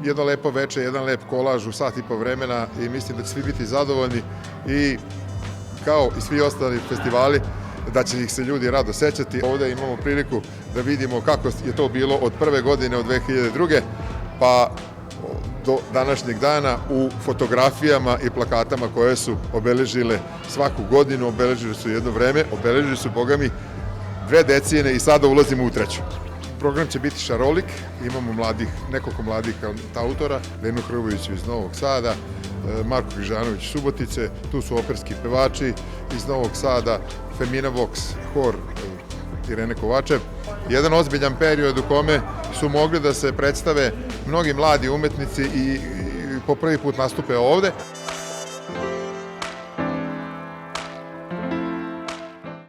jedno lepo veče, jedan lep kolaž u sat i po vremena i mislim da će svi biti zadovoljni i kao i svi ostali festivali, da će ih se ljudi rado sećati. Ovde imamo priliku da vidimo kako je to bilo od prve godine, od 2002. pa do današnjeg dana u fotografijama i plakatama koje su obeležile svaku godinu, obeležili su jedno vreme, obeležili su, boga mi, 2 decenije i sada ulazimo u 3. Program će biti šarolik, imamo nekoliko mladih autora, Lenu Hrvoviću iz Novog Sada, Marko Križanović iz Subotice, tu su operski pevači iz Novog Sada, Femina Vox, hor Irene Kovačev. Jedan ozbiljan period u kome su mogli da se predstave mnogi mladi umetnici i po prvi put nastupe ovde.